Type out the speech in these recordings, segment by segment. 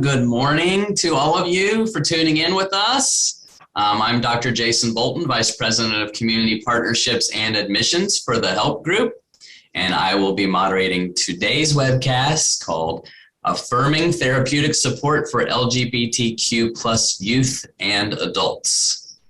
Good morning to all of you for tuning in with us. I'm Dr. Jason Bolton, Vice President of Community Partnerships and Admissions for the Help Group, and I will be moderating today's webcast called Affirming Therapeutic Support for LGBTQ plus Youth and Adults.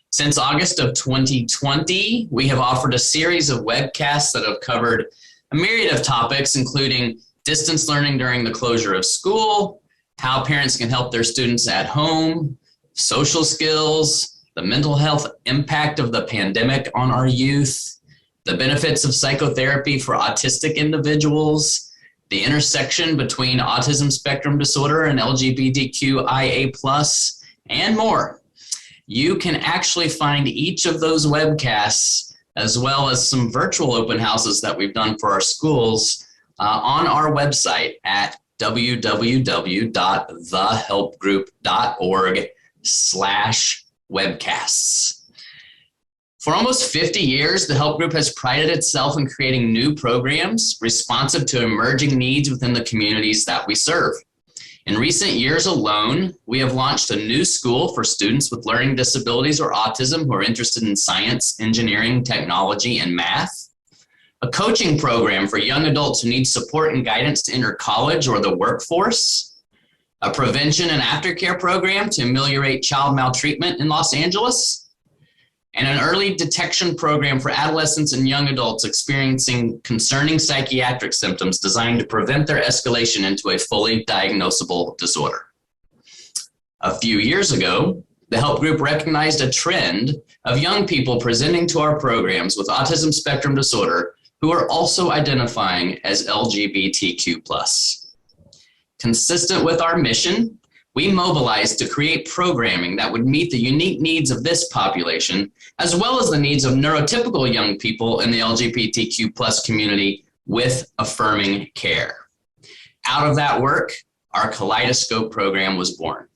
Since August of 2020, we have offered a series of webcasts that have covered a myriad of topics, including distance learning during the closure of school, how parents can help their students at home, social skills, the mental health impact of the pandemic on our youth, the benefits of psychotherapy for autistic individuals, the intersection between autism spectrum disorder and LGBTQIA+, and more. You can actually find each of those webcasts, as well as some virtual open houses that we've done for our schools, on our website at www.thehelpgroup.org/webcasts. For almost 50 years, the Help Group has prided itself in creating new programs responsive to emerging needs within the communities that we serve. In recent years alone, we have launched a new school for students with learning disabilities or autism who are interested in science, engineering, technology, and math, a coaching program for young adults who need support and guidance to enter college or the workforce, a prevention and aftercare program to ameliorate child maltreatment in Los Angeles, and an early detection program for adolescents and young adults experiencing concerning psychiatric symptoms designed to prevent their escalation into a fully diagnosable disorder. A few years ago, the Help Group recognized a trend of young people presenting to our programs with autism spectrum disorder who are also identifying as LGBTQ+. Consistent with our mission, we mobilized to create programming that would meet the unique needs of this population, as well as the needs of neurotypical young people in the LGBTQ+ community with affirming care. Out of that work, our Kaleidoscope program was born.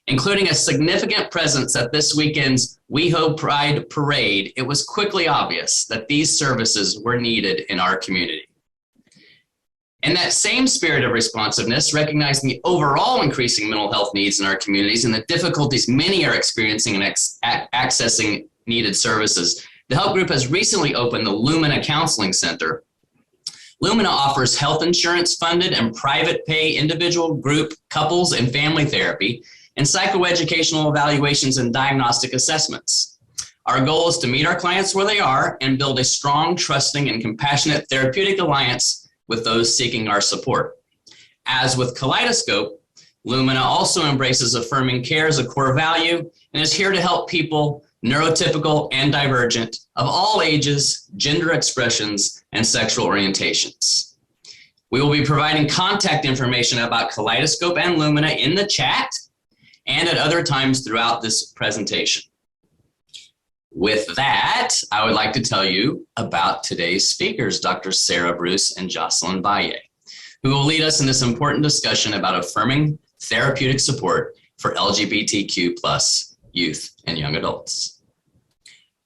Including a significant presence at this weekend's WeHo Pride Parade, it was quickly obvious that these services were needed in our community. In that same spirit of responsiveness, recognizing the overall increasing mental health needs in our communities and the difficulties many are experiencing in accessing needed services, the Help Group has recently opened the Lumina Counseling Center. Lumina offers health insurance funded and private pay individual, group, couples, and family therapy, and psychoeducational evaluations and diagnostic assessments. Our goal is to meet our clients where they are and build a strong, trusting, and compassionate therapeutic alliance with those seeking our support. As with Kaleidoscope, Lumina also embraces affirming care as a core value and is here to help people neurotypical and divergent of all ages, gender expressions, and sexual orientations. We will be providing contact information about Kaleidoscope and Lumina in the chat and at other times throughout this presentation. With that, I would like to tell you about today's speakers, Dr. Sarah Bruce and Jocelyn Valle, who will lead us in this important discussion about affirming therapeutic support for LGBTQ+ youth and young adults.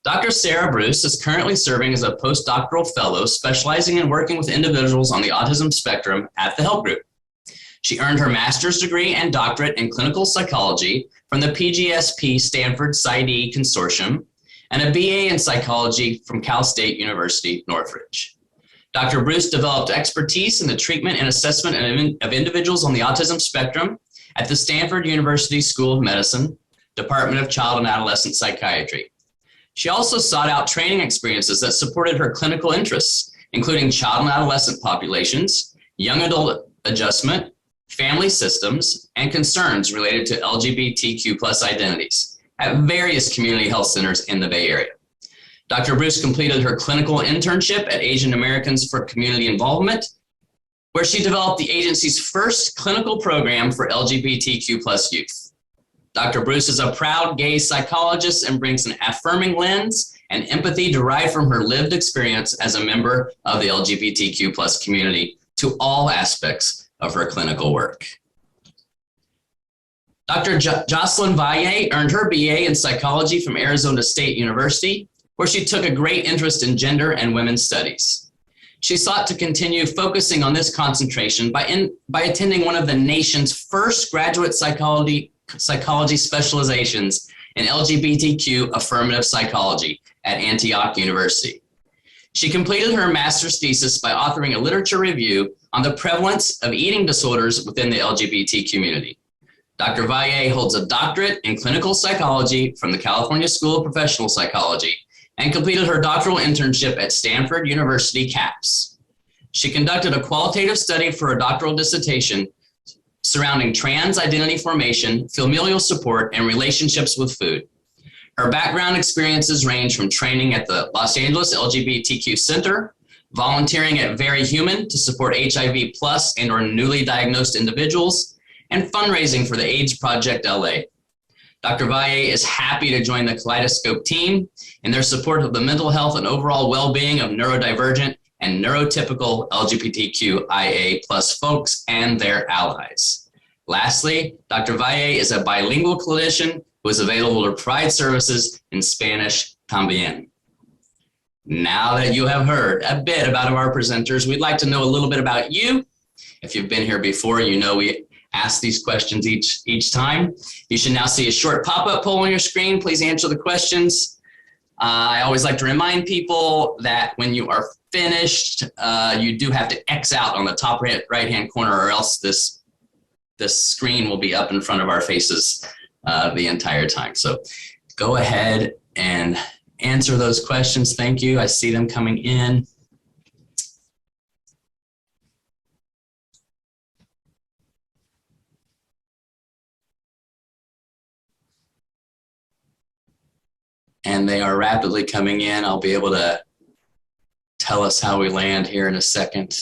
Dr. Sarah Bruce is currently serving as a postdoctoral fellow specializing in working with individuals on the autism spectrum at the Help Group. She earned her master's degree and doctorate in clinical psychology from the PGSP Stanford PsyD Consortium and a BA in psychology from Cal State University, Northridge. Dr. Bruce developed expertise in the treatment and assessment of individuals on the autism spectrum at the Stanford University School of Medicine, Department of Child and Adolescent Psychiatry. She also sought out training experiences that supported her clinical interests, including child and adolescent populations, young adult adjustment, family systems, and concerns related to LGBTQ+ identities at various community health centers in the Bay Area. Dr. Bruce completed her clinical internship at Asian Americans for Community Involvement, where she developed the agency's first clinical program for LGBTQ+ youth. Dr. Bruce is a proud gay psychologist and brings an affirming lens and empathy derived from her lived experience as a member of the LGBTQ+ community to all aspects of her clinical work. Dr. Jocelyn Valle earned her BA in psychology from Arizona State University, where she took a great interest in gender and women's studies. She sought to continue focusing on this concentration by attending one of the nation's first graduate psychology specializations in LGBTQ Affirmative Psychology at Antioch University. She completed her master's thesis by authoring a literature review on the prevalence of eating disorders within the LGBT community. Dr. Valle holds a doctorate in clinical psychology from the California School of Professional Psychology and completed her doctoral internship at Stanford University CAPS. She conducted a qualitative study for a doctoral dissertation surrounding trans identity formation, familial support, and relationships with food. Her background experiences range from training at the Los Angeles LGBTQ Center, volunteering at Very Human to support HIV plus and or newly diagnosed individuals, and fundraising for the AIDS Project LA. Dr. Valle is happy to join the Kaleidoscope team in their support of the mental health and overall well-being of neurodivergent and neurotypical LGBTQIA plus folks and their allies. Lastly, Dr. Valle is a bilingual clinician who is available to provide services in Spanish también. Now that you have heard a bit about our presenters, we'd like to know a little bit about you. If you've been here before, you know we ask these questions each time. You should now see a short pop-up poll on your screen. Please answer the questions. I always like to remind people that when you are finished, you do have to X out on the top right-hand corner, or else this screen will be up in front of our faces the entire time. So go ahead and answer those questions. Thank you. I see them coming in. And they are rapidly coming in. I'll be able to tell us how we land here in a second.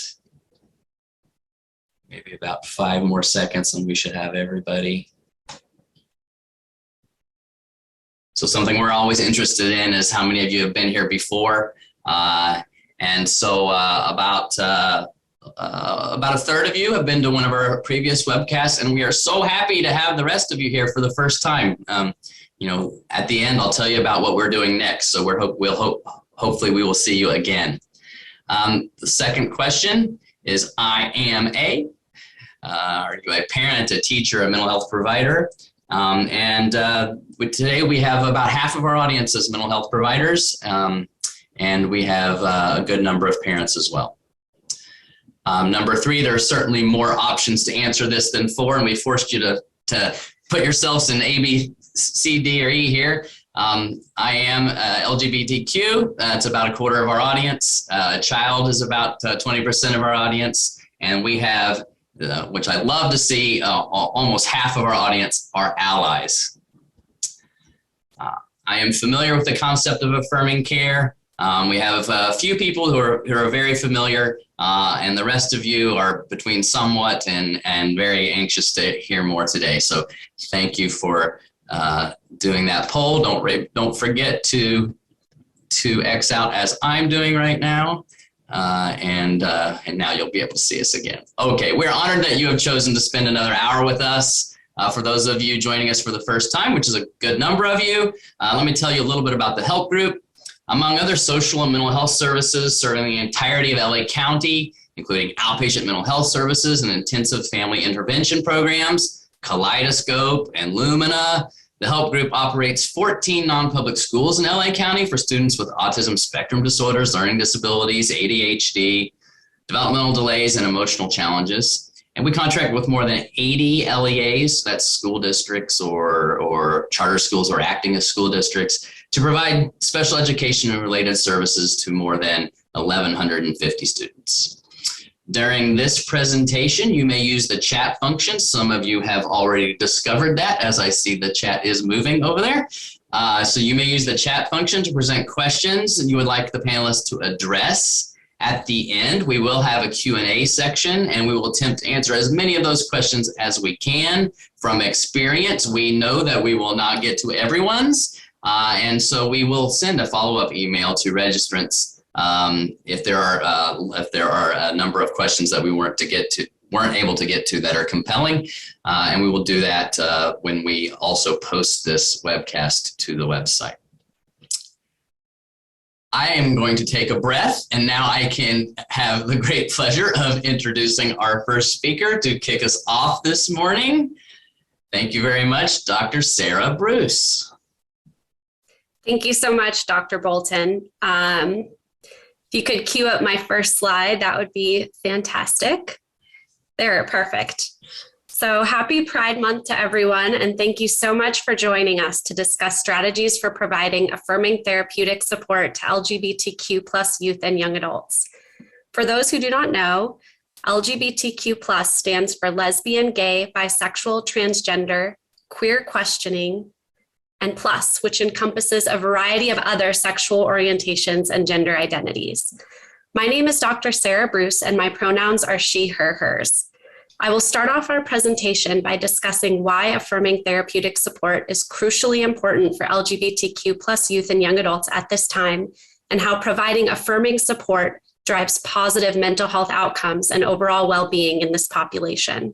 Maybe about 5 more seconds and we should have everybody. So something we're always interested in is how many of you have been here before. And so about a third of you have been to one of our previous webcasts, and we are so happy to have the rest of you here for the first time. You know, at the end, I'll tell you about what we're doing next. So hopefully we will see you again. The second question is, are you a parent, a teacher, a mental health provider? Today we have about half of our audience as mental health providers, and we have a good number of parents as well. Number 3, there are certainly more options to answer this than 4, and we forced you to put yourselves in A, B, C, D, or E here. I am LGBTQ. That's about a quarter of our audience. A child is about 20% of our audience, and we have, which I love to see, almost half of our audience are allies. I am familiar with the concept of affirming care. We have a few people who are very familiar, and the rest of you are between somewhat and very anxious to hear more today. So thank you for doing that poll. Don't forget to X out as I'm doing right now. And now you'll be able to see us again. Okay, we're honored that you have chosen to spend another hour with us. For those of you joining us for the first time, which is a good number of you, let me tell you a little bit about the help group. Among other social and mental health services serving the entirety of LA County, including outpatient mental health services and intensive family intervention programs, Kaleidoscope and Lumina, the help group operates 14 non-public schools in LA County for students with autism spectrum disorders, learning disabilities, ADHD, developmental delays, and emotional challenges. And we contract with more than 80 LEAs, that's school districts or charter schools or acting as school districts, to provide special education and related services to more than 1,150 students. During this presentation, you may use the chat function. Some of you have already discovered that, as I see the chat is moving over there. So you may use the chat function to present questions that you would like the panelists to address. At the end, we will have a Q&A section, and we will attempt to answer as many of those questions as we can. From experience, we know that we will not get to everyone's, and so we will send a follow-up email to registrants if there are a number of questions that we weren't able to get to that are compelling, and we will do that when we also post this webcast to the website. I am going to take a breath, and now I can have the great pleasure of introducing our first speaker to kick us off this morning. Thank you very much, Dr. Sarah Bruce. Thank you so much, Dr. Bolton. If you could cue up my first slide, that would be fantastic. There, perfect. So happy Pride Month to everyone, and thank you so much for joining us to discuss strategies for providing affirming therapeutic support to LGBTQ plus youth and young adults. For those who do not know, LGBTQ plus stands for lesbian, gay, bisexual, transgender, queer questioning, and plus, which encompasses a variety of other sexual orientations and gender identities. My name is Dr. Sarah Bruce, and my pronouns are she, her, hers. I will start off our presentation by discussing why affirming therapeutic support is crucially important for LGBTQ plus youth and young adults at this time, and how providing affirming support drives positive mental health outcomes and overall well-being in this population.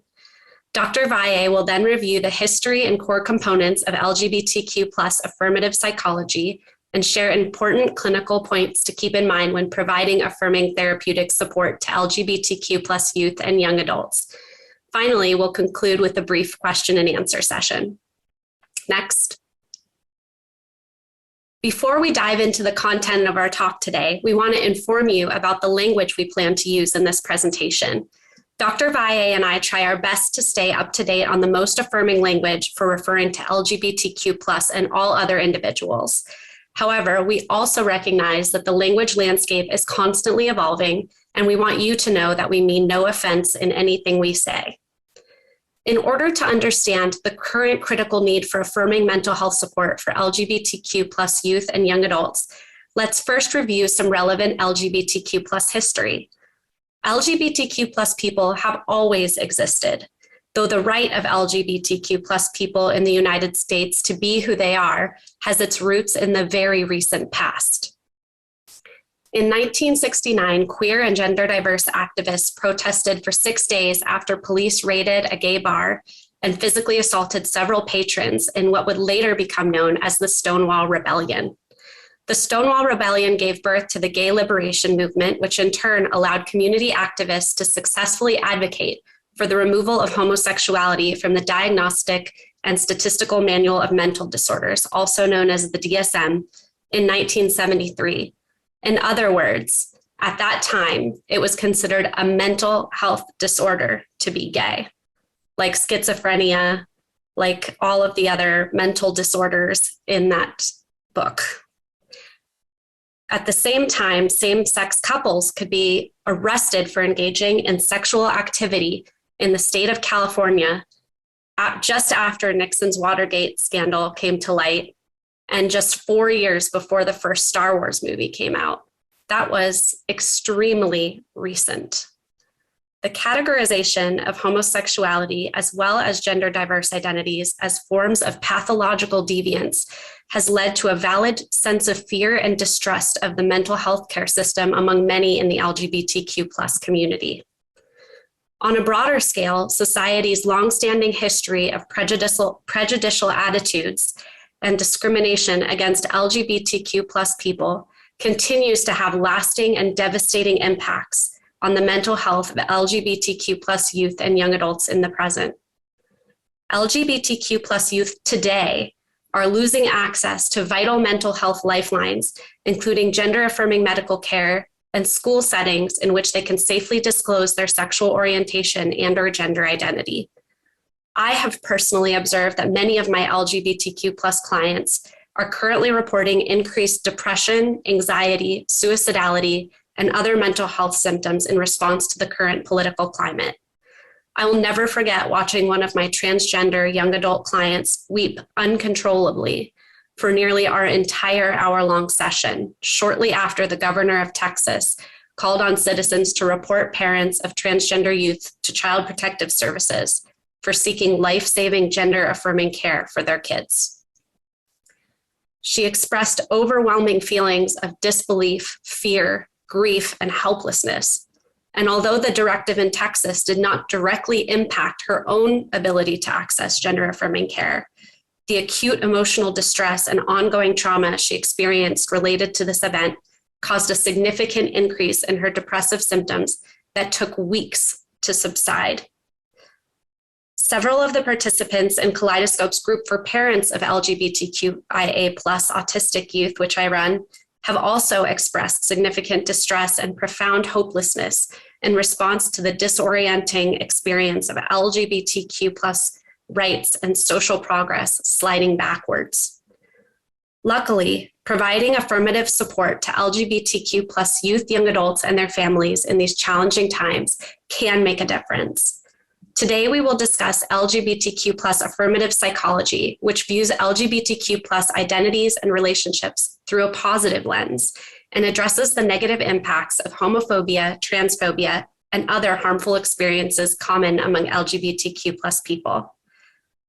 Dr. Valle will then review the history and core components of LGBTQ plus affirmative psychology and share important clinical points to keep in mind when providing affirming therapeutic support to LGBTQ plus youth and young adults. Finally, we'll conclude with a brief question and answer session. Next. Before we dive into the content of our talk today, we want to inform you about the language we plan to use in this presentation. Dr. Valle and I try our best to stay up to date on the most affirming language for referring to LGBTQ plus and all other individuals. However, we also recognize that the language landscape is constantly evolving, and we want you to know that we mean no offense in anything we say. In order to understand the current critical need for affirming mental health support for LGBTQ plus youth and young adults, let's first review some relevant LGBTQ plus history. LGBTQ plus people have always existed, though the right of LGBTQ plus people in the United States to be who they are has its roots in the very recent past. In 1969, queer and gender diverse activists protested for 6 days after police raided a gay bar and physically assaulted several patrons in what would later become known as the Stonewall Rebellion. The Stonewall Rebellion gave birth to the gay liberation movement, which in turn allowed community activists to successfully advocate for the removal of homosexuality from the Diagnostic and Statistical Manual of Mental Disorders, also known as the DSM, in 1973. In other words, at that time, it was considered a mental health disorder to be gay, like schizophrenia, like all of the other mental disorders in that book. At the same time, same-sex couples could be arrested for engaging in sexual activity in the state of California just after Nixon's Watergate scandal came to light, and just 4 years before the first Star Wars movie came out. That was extremely recent. The categorization of homosexuality as well as gender diverse identities as forms of pathological deviance has led to a valid sense of fear and distrust of the mental health care system among many in the LGBTQ plus community. On a broader scale, society's longstanding history of prejudicial attitudes and discrimination against LGBTQ plus people continues to have lasting and devastating impacts on the mental health of LGBTQ plus youth and young adults in the present. LGBTQ plus youth today are losing access to vital mental health lifelines, including gender-affirming medical care and school settings in which they can safely disclose their sexual orientation and/or gender identity. I have personally observed that many of my LGBTQ plus clients are currently reporting increased depression, anxiety, suicidality, and other mental health symptoms in response to the current political climate. I will never forget watching one of my transgender young adult clients weep uncontrollably for nearly our entire hour-long session, shortly after the governor of Texas called on citizens to report parents of transgender youth to Child Protective Services for seeking life-saving gender-affirming care for their kids. She expressed overwhelming feelings of disbelief, fear, grief, and helplessness. And although the directive in Texas did not directly impact her own ability to access gender-affirming care, the acute emotional distress and ongoing trauma she experienced related to this event caused a significant increase in her depressive symptoms that took weeks to subside. Several of the participants in Kaleidoscope's group for parents of LGBTQIA+ autistic youth, which I run, have also expressed significant distress and profound hopelessness in response to the disorienting experience of LGBTQ+ rights and social progress sliding backwards. Luckily, providing affirmative support to LGBTQ+ youth, young adults, and their families in these challenging times can make a difference. Today, we will discuss LGBTQ+ affirmative psychology, which views LGBTQ+ identities and relationships through a positive lens and addresses the negative impacts of homophobia, transphobia, and other harmful experiences common among LGBTQ+ people.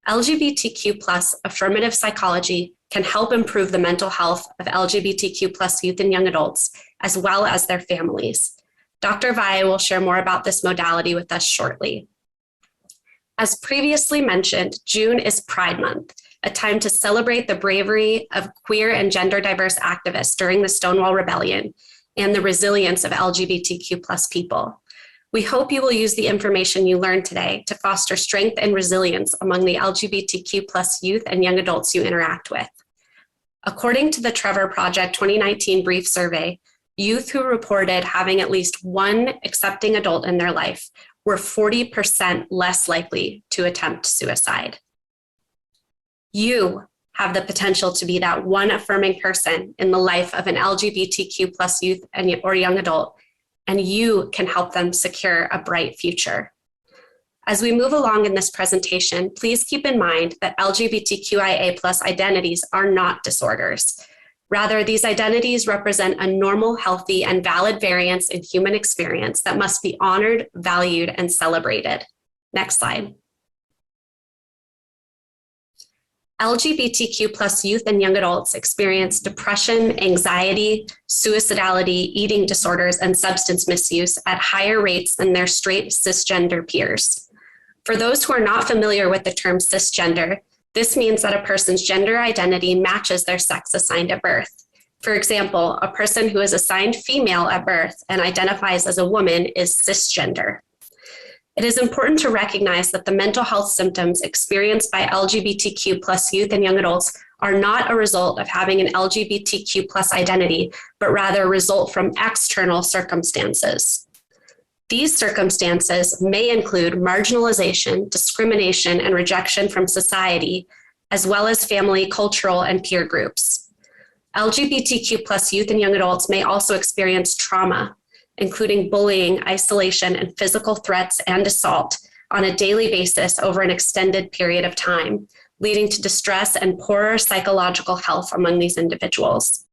LGBTQ+ affirmative psychology can help improve the mental health of LGBTQ+ youth and young adults, as well as their families. Dr. Valle will share more about this modality with us shortly. As previously mentioned, June is Pride Month, a time to celebrate the bravery of queer and gender diverse activists during the Stonewall Rebellion and the resilience of LGBTQ+ people. We hope you will use the information you learned today to foster strength and resilience among the LGBTQ+ youth and young adults you interact with. According to the Trevor Project 2019 brief survey, youth who reported having at least one accepting adult in their life were 40% less likely to attempt suicide. You have the potential to be that one affirming person in the life of an LGBTQ+ youth or young adult, and you can help them secure a bright future. As we move along in this presentation, please keep in mind that LGBTQIA+ identities are not disorders. Rather, these identities represent a normal, healthy, and valid variance in human experience that must be honored, valued, and celebrated. Next slide. LGBTQ+ youth and young adults experience depression, anxiety, suicidality, eating disorders, and substance misuse at higher rates than their straight cisgender peers. For those who are not familiar with the term cisgender, this means that a person's gender identity matches their sex assigned at birth. For example, a person who is assigned female at birth and identifies as a woman is cisgender. It is important to recognize that the mental health symptoms experienced by LGBTQ+ youth and young adults are not a result of having an LGBTQ+ identity, but rather result from external circumstances. These circumstances may include marginalization, discrimination, and rejection from society, as well as family, cultural, and peer groups. LGBTQ+ youth and young adults may also experience trauma, including bullying, isolation, and physical threats and assault on a daily basis over an extended period of time, leading to distress and poorer psychological health among these individuals.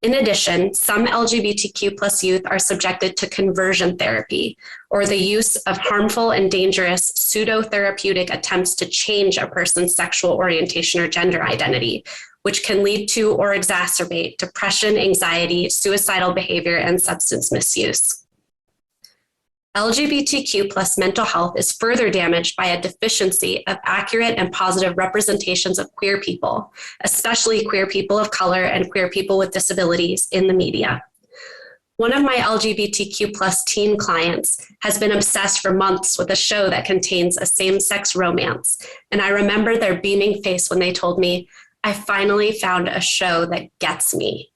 In addition, some LGBTQ+ youth are subjected to conversion therapy, or the use of harmful and dangerous pseudo-therapeutic attempts to change a person's sexual orientation or gender identity, which can lead to or exacerbate depression, anxiety, suicidal behavior, and substance misuse. LGBTQ+ mental health is further damaged by a deficiency of accurate and positive representations of queer people, especially queer people of color and queer people with disabilities in the media. One of my LGBTQ+ teen clients has been obsessed for months with a show that contains a same-sex romance, and I remember their beaming face when they told me, "I finally found a show that gets me."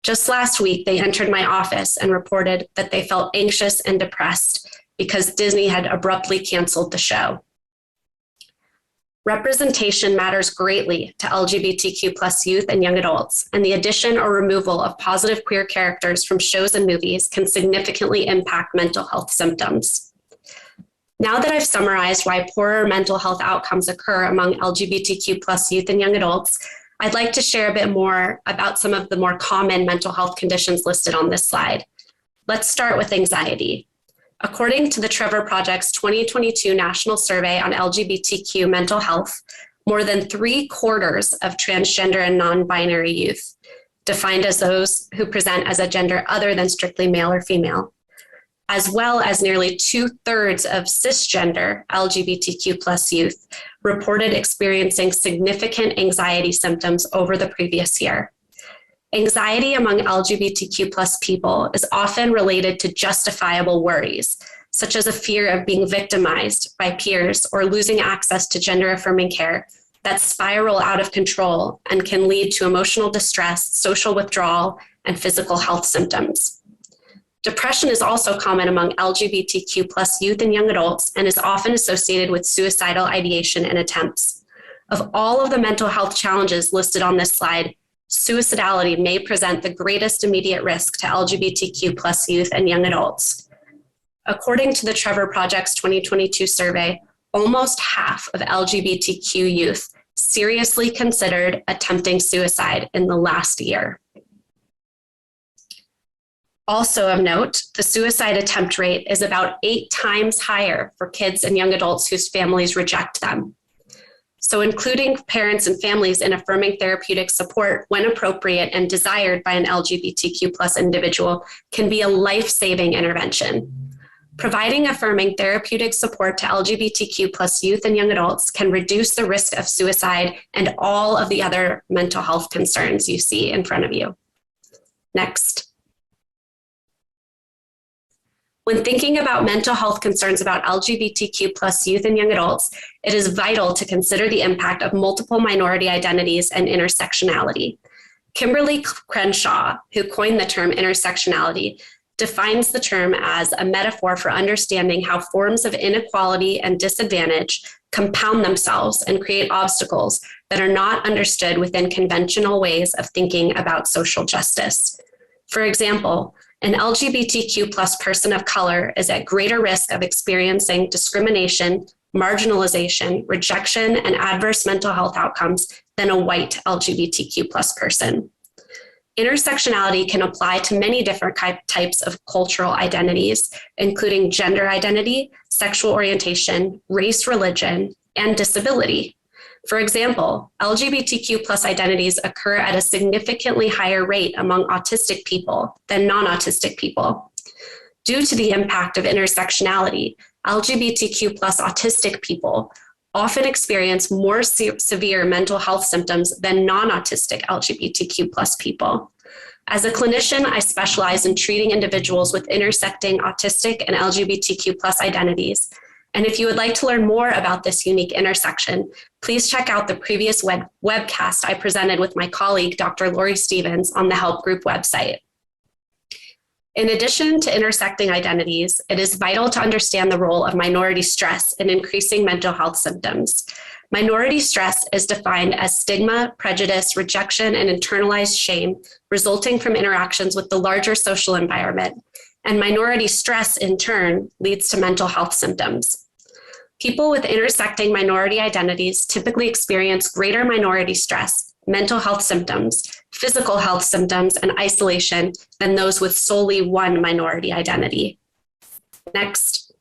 Just last week, they entered my office and reported that they felt anxious and depressed because Disney had abruptly canceled the show. Representation matters greatly to LGBTQ+ youth and young adults, and the addition or removal of positive queer characters from shows and movies can significantly impact mental health symptoms. Now that I've summarized why poorer mental health outcomes occur among LGBTQ+ youth and young adults, I'd like to share a bit more about some of the more common mental health conditions listed on this slide. Let's start with anxiety. According to the Trevor Project's 2022 National Survey on LGBTQ mental health, more than 3/4 of transgender and non-binary youth, defined as those who present as a gender other than strictly male or female, as well as nearly 2/3 of cisgender LGBTQ+ youth reported experiencing significant anxiety symptoms over the previous year. Anxiety among LGBTQ plus people is often related to justifiable worries, such as a fear of being victimized by peers or losing access to gender-affirming care that spiral out of control and can lead to emotional distress, social withdrawal, and physical health symptoms. Depression is also common among LGBTQ plus youth and young adults and is often associated with suicidal ideation and attempts. Of all of the mental health challenges listed on this slide, suicidality may present the greatest immediate risk to LGBTQ plus youth and young adults. According to the Trevor Project's 2022 survey, almost half of LGBTQ youth seriously considered attempting suicide in the last year. Also of note, the suicide attempt rate is about 8 times higher for kids and young adults whose families reject them. So including parents and families in affirming therapeutic support when appropriate and desired by an LGBTQ plus individual can be a life-saving intervention. Providing affirming therapeutic support to LGBTQ plus youth and young adults can reduce the risk of suicide and all of the other mental health concerns you see in front of you. Next. When thinking about mental health concerns about LGBTQ plus youth and young adults, it is vital to consider the impact of multiple minority identities and intersectionality. Kimberly Crenshaw, who coined the term intersectionality, defines the term as a metaphor for understanding how forms of inequality and disadvantage compound themselves and create obstacles that are not understood within conventional ways of thinking about social justice. For example, an LGBTQ plus person of color is at greater risk of experiencing discrimination, marginalization, rejection, and adverse mental health outcomes than a white LGBTQ plus person. Intersectionality can apply to many different types of cultural identities, including gender identity, sexual orientation, race, religion, and disability. For example, LGBTQ plus identities occur at a significantly higher rate among autistic people than non-autistic people. Due to the impact of intersectionality, LGBTQ plus autistic people often experience more severe mental health symptoms than non-autistic LGBTQ plus people. As a clinician, I specialize in treating individuals with intersecting autistic and LGBTQ plus identities. And if you would like to learn more about this unique intersection, please check out the previous webcast I presented with my colleague, Dr. Lori Stevens, on the Help Group website. In addition to intersecting identities, it is vital to understand the role of minority stress in increasing mental health symptoms. Minority stress is defined as stigma, prejudice, rejection, and internalized shame resulting from interactions with the larger social environment. And minority stress, in turn, leads to mental health symptoms. People with intersecting minority identities typically experience greater minority stress, mental health symptoms, physical health symptoms, and isolation than those with solely one minority identity. Next.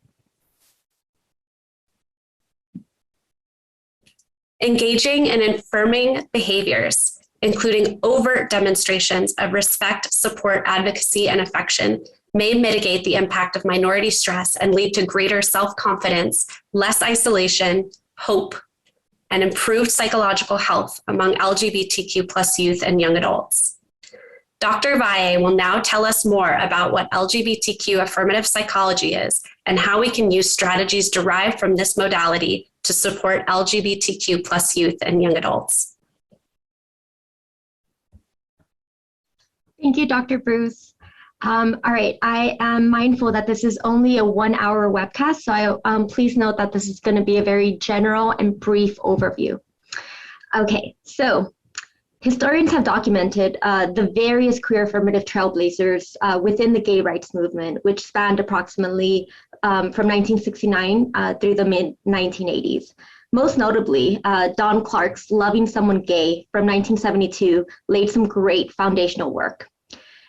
Engaging in affirming behaviors, including overt demonstrations of respect, support, advocacy, and affection, may mitigate the impact of minority stress and lead to greater self-confidence, less isolation, hope, and improved psychological health among LGBTQ plus youth and young adults. Dr. Valle will now tell us more about what LGBTQ affirmative psychology is and how we can use strategies derived from this modality to support LGBTQ plus youth and young adults. Thank you, Dr. Bruce. All right, I am mindful that this is only a 1-hour webcast, so please note that this is going to be a very general and brief overview. Okay, so historians have documented the various queer affirmative trailblazers within the gay rights movement, which spanned approximately from 1969 through the mid-1980s. Most notably, Don Clark's Loving Someone Gay from 1972 laid some great foundational work.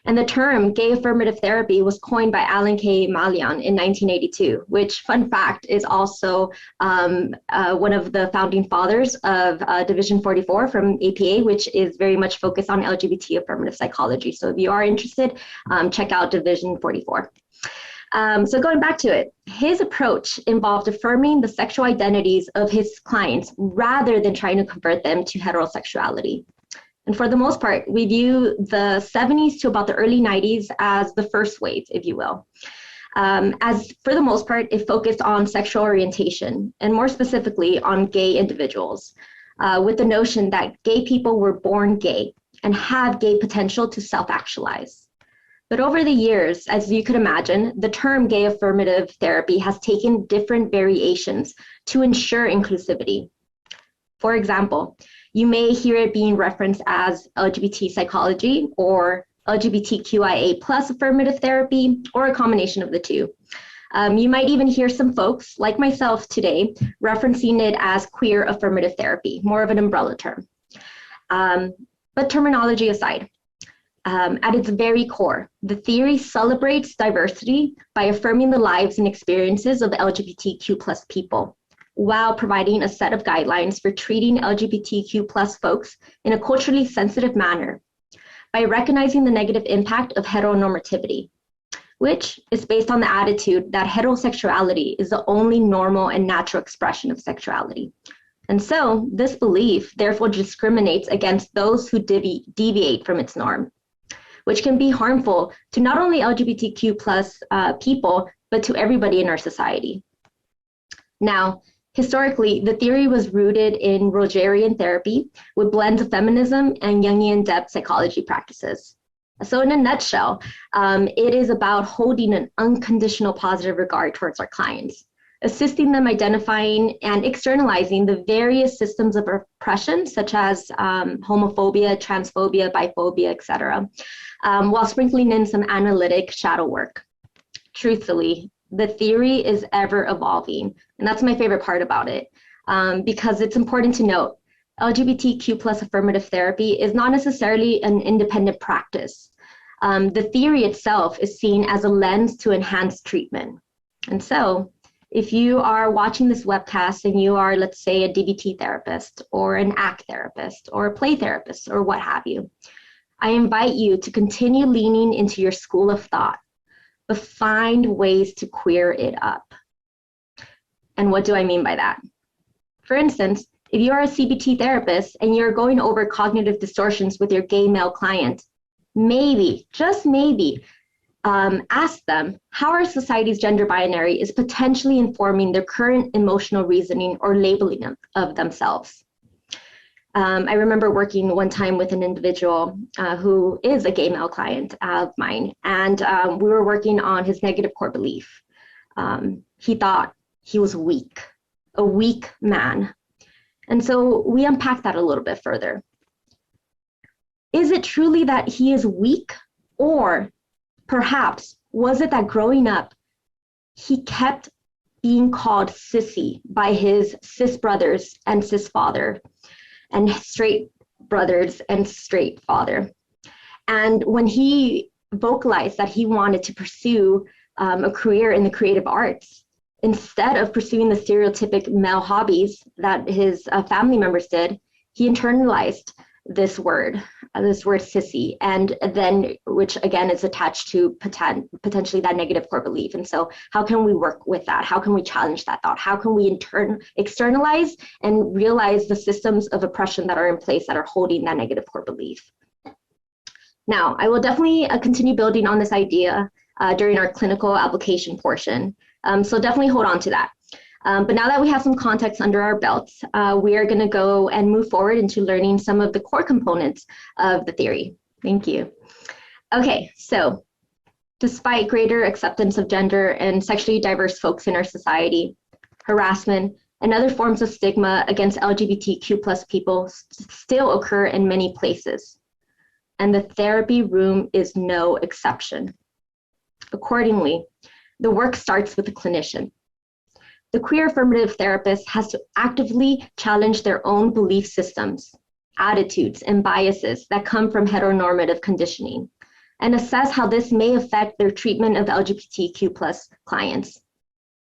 And the term gay affirmative therapy was coined by Alan K. Malian in 1982, which, fun fact, is also one of the founding fathers of Division 44 from APA, which is very much focused on LGBT affirmative psychology. So if you are interested, check out Division 44. So going back to it, his approach involved affirming the sexual identities of his clients rather than trying to convert them to heterosexuality. And for the most part, we view the 70s to about the early 90s as the first wave, if you will. As for the most part, it focused on sexual orientation, and more specifically on gay individuals, with the notion that gay people were born gay and have gay potential to self-actualize. But over the years, as you could imagine, the term gay affirmative therapy has taken different variations to ensure inclusivity. For example, you may hear it being referenced as LGBT psychology or LGBTQIA plus affirmative therapy, or a combination of the two. You might even hear some folks, like myself today, referencing it as queer affirmative therapy, more of an umbrella term. But terminology aside, at its very core, the theory celebrates diversity by affirming the lives and experiences of LGBTQ plus people, while providing a set of guidelines for treating LGBTQ plus folks in a culturally sensitive manner, by recognizing the negative impact of heteronormativity, which is based on the attitude that heterosexuality is the only normal and natural expression of sexuality. And so this belief therefore discriminates against those who deviate from its norm, which can be harmful to not only LGBTQ plus people, but to everybody in our society. Now, historically, the theory was rooted in Rogerian therapy with blends of feminism and Jungian depth psychology practices. So in a nutshell, it is about holding an unconditional positive regard towards our clients, assisting them identifying and externalizing the various systems of oppression, such as homophobia, transphobia, biphobia, etc., while sprinkling in some analytic shadow work. Truthfully, the theory is ever evolving, and that's my favorite part about it, because it's important to note LGBTQ plus affirmative therapy is not necessarily an independent practice. The theory itself is seen as a lens to enhance treatment. And so if you are watching this webcast and you are, let's say, a DBT therapist or an ACT therapist or a play therapist or what have you, I invite you to continue leaning into your school of thought, but find ways to queer it up. And what do I mean by that? For instance, if you are a CBT therapist and you're going over cognitive distortions with your gay male client, maybe, just maybe, ask them how our society's gender binary is potentially informing their current emotional reasoning or labeling of themselves. I remember working one time with an individual who is a gay male client of mine, and we were working on his negative core belief. He thought he was weak, a weak man. And so we unpacked that a little bit further. Is it truly that he is weak, or perhaps was it that growing up, he kept being called sissy by his cis brothers and cis father, and straight brothers and straight father? And when he vocalized that he wanted to pursue a career in the creative arts, instead of pursuing the stereotypic male hobbies that his family members did, he internalized this word sissy, and then, which again is attached to potentially that negative core belief. And so how can we work with that? How can we challenge that thought? How can we externalize and realize the systems of oppression that are in place that are holding that negative core belief? Now, I will definitely continue building on this idea during our clinical application portion. So definitely hold on to that. But now that we have some context under our belts, we are going to go and move forward into learning some of the core components of the theory. Thank you. Okay, so despite greater acceptance of gender and sexually diverse folks in our society, harassment and other forms of stigma against LGBTQ plus people still occur in many places. And the therapy room is no exception. Accordingly, the work starts with the clinician. The queer affirmative therapist has to actively challenge their own belief systems, attitudes, and biases that come from heteronormative conditioning, and assess how this may affect their treatment of LGBTQ plus clients.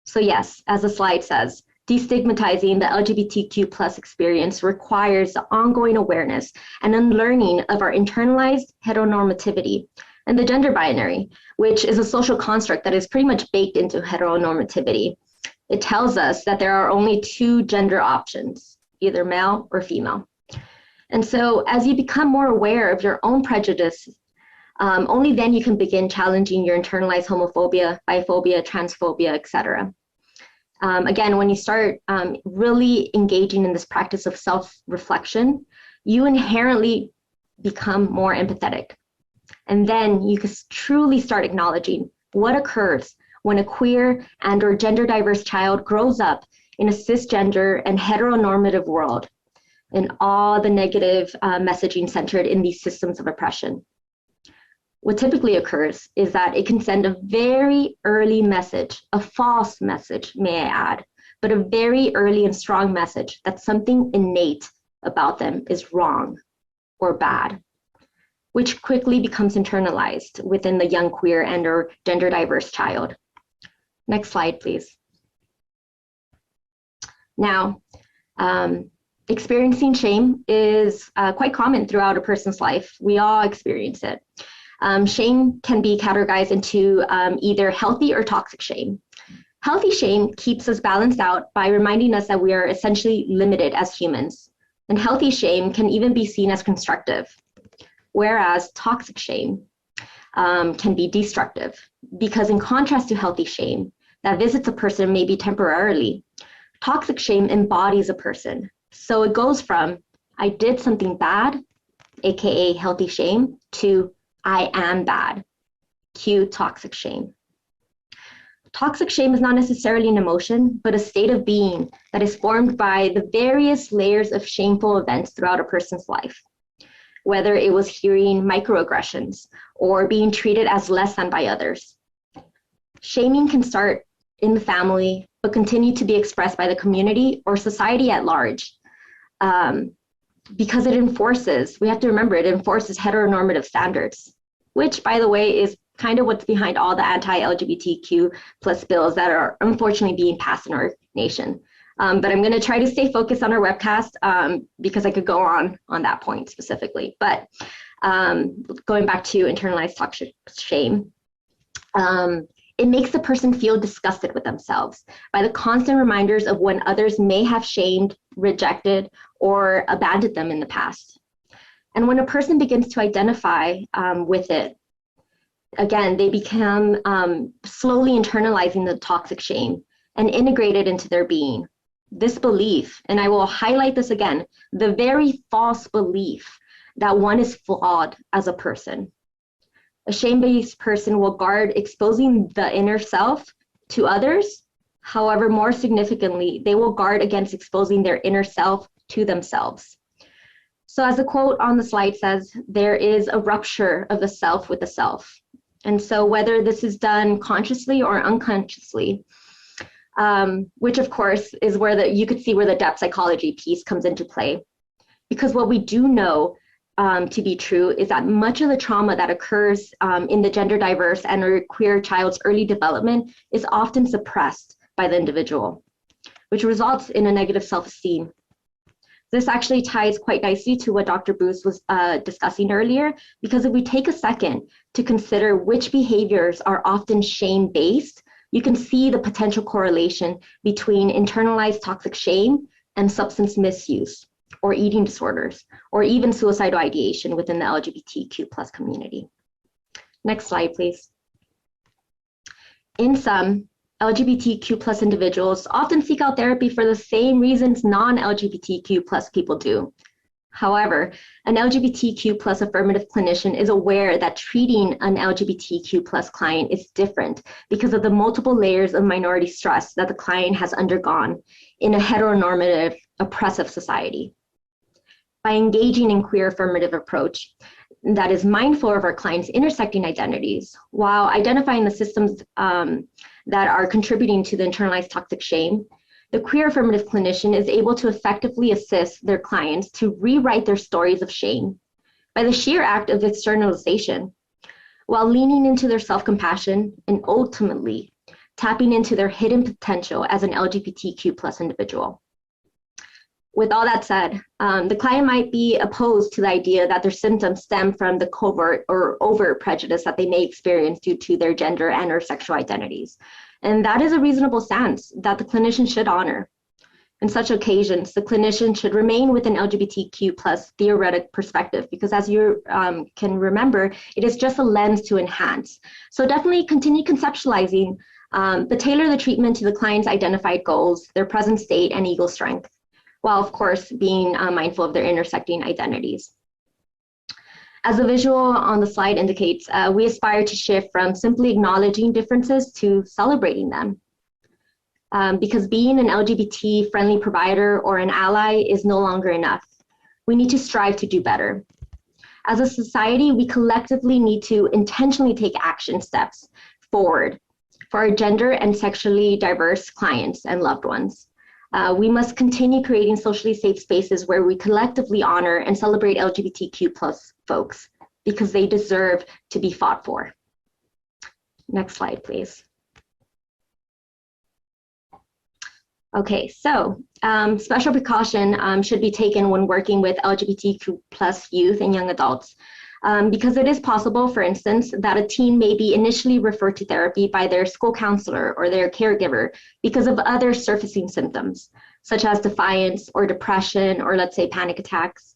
So yes, as the slide says, destigmatizing the LGBTQ plus experience requires the ongoing awareness and unlearning of our internalized heteronormativity and the gender binary, which is a social construct that is pretty much baked into heteronormativity. It tells us that there are only two gender options, either male or female. And so as you become more aware of your own prejudice, only then you can begin challenging your internalized homophobia, biphobia, transphobia, etc. Again, when you start really engaging in this practice of self-reflection, you inherently become more empathetic. And then you can truly start acknowledging what occurs when a queer and or gender diverse child grows up in a cisgender and heteronormative world, and all the negative messaging centered in these systems of oppression. What typically occurs is that it can send a very early message, a false message, may I add, but a very early and strong message that something innate about them is wrong or bad, which quickly becomes internalized within the young queer and or gender diverse child. Next slide, please. Now, experiencing shame is quite common throughout a person's life. We all experience it. Shame can be categorized into either healthy or toxic shame. Healthy shame keeps us balanced out by reminding us that we are essentially limited as humans. And healthy shame can even be seen as constructive, whereas toxic shame can be destructive, because in contrast to healthy shame that visits a person maybe temporarily, toxic shame embodies a person. So it goes from, I did something bad, AKA healthy shame, to I am bad, cue toxic shame. Toxic shame is not necessarily an emotion, but a state of being that is formed by the various layers of shameful events throughout a person's life, whether it was hearing microaggressions or being treated as less than by others. Shaming can start in the family, but continue to be expressed by the community or society at large. Because it enforces, we have to remember, it enforces heteronormative standards, which, by the way, is kind of what's behind all the anti-LGBTQ plus bills that are unfortunately being passed in our nation. But I'm going to try to stay focused on our webcast because I could go on that point specifically. But going back to internalized toxic shame, it makes the person feel disgusted with themselves by the constant reminders of when others may have shamed, rejected, or abandoned them in the past. And when a person begins to identify with it, again, they become slowly internalizing the toxic shame and integrate it into their being. This belief, and I will highlight this again, the very false belief that one is flawed as a person. A shame-based person will guard exposing the inner self to others. However, more significantly, they will guard against exposing their inner self to themselves. So as the quote on the slide says, there is a rupture of the self with the self. And so whether this is done consciously or unconsciously, which of course is where you could see where the depth psychology piece comes into play. Because what we do know to be true is that much of the trauma that occurs in the gender diverse and or queer child's early development is often suppressed by the individual, which results in a negative self-esteem. This actually ties quite nicely to what Dr. Bruce was discussing earlier, because if we take a second to consider which behaviors are often shame-based, you can see the potential correlation between internalized toxic shame and substance misuse, or eating disorders, or even suicidal ideation within the LGBTQ plus community. Next slide, please. In sum, LGBTQ plus individuals often seek out therapy for the same reasons non-LGBTQ plus people do. However, an LGBTQ plus affirmative clinician is aware that treating an LGBTQ plus client is different because of the multiple layers of minority stress that the client has undergone in a heteronormative, oppressive society. By engaging in queer affirmative approach that is mindful of our clients' intersecting identities, while identifying the systems that are contributing to the internalized toxic shame, the queer affirmative clinician is able to effectively assist their clients to rewrite their stories of shame by the sheer act of externalization, while leaning into their self-compassion and ultimately tapping into their hidden potential as an LGBTQ plus individual. With all that said, the client might be opposed to the idea that their symptoms stem from the covert or overt prejudice that they may experience due to their gender and or sexual identities. And that is a reasonable stance that the clinician should honor. In such occasions, the clinician should remain with an LGBTQ plus theoretic perspective because, as you can remember, it is just a lens to enhance. So definitely continue conceptualizing, but tailor the treatment to the client's identified goals, their present state, and ego strength, while of course being mindful of their intersecting identities. As the visual on the slide indicates, we aspire to shift from simply acknowledging differences to celebrating them. Because being an LGBT-friendly provider or an ally is no longer enough. We need to strive to do better. As a society, we collectively need to intentionally take action steps forward for our gender and sexually diverse clients and loved ones. We must continue creating socially safe spaces where we collectively honor and celebrate LGBTQ plus folks because they deserve to be fought for. Next slide, please. Okay, so special precaution should be taken when working with LGBTQ plus youth and young adults because it is possible, for instance, that a teen may be initially referred to therapy by their school counselor or their caregiver because of other surfacing symptoms, such as defiance or depression or, let's say, panic attacks.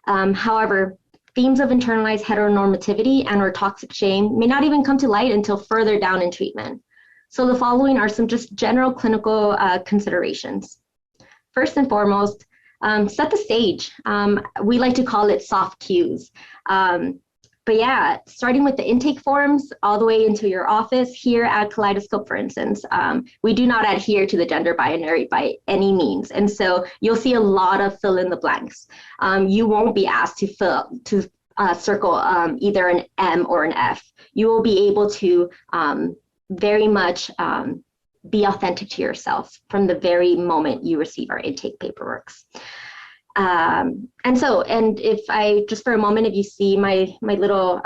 However, themes of internalized heteronormativity and or toxic shame may not even come to light until further down in treatment. So the following are some just general clinical considerations. First and foremost, set the stage. We like to call it soft cues. But yeah, starting with the intake forms all the way into your office here at Kaleidoscope, for instance, we do not adhere to the gender binary by any means. And so you'll see a lot of fill in the blanks. You won't be asked to circle either an M or an F. You will be able to very much be authentic to yourself from the very moment you receive our intake paperwork. And if I, just for a moment, if you see my little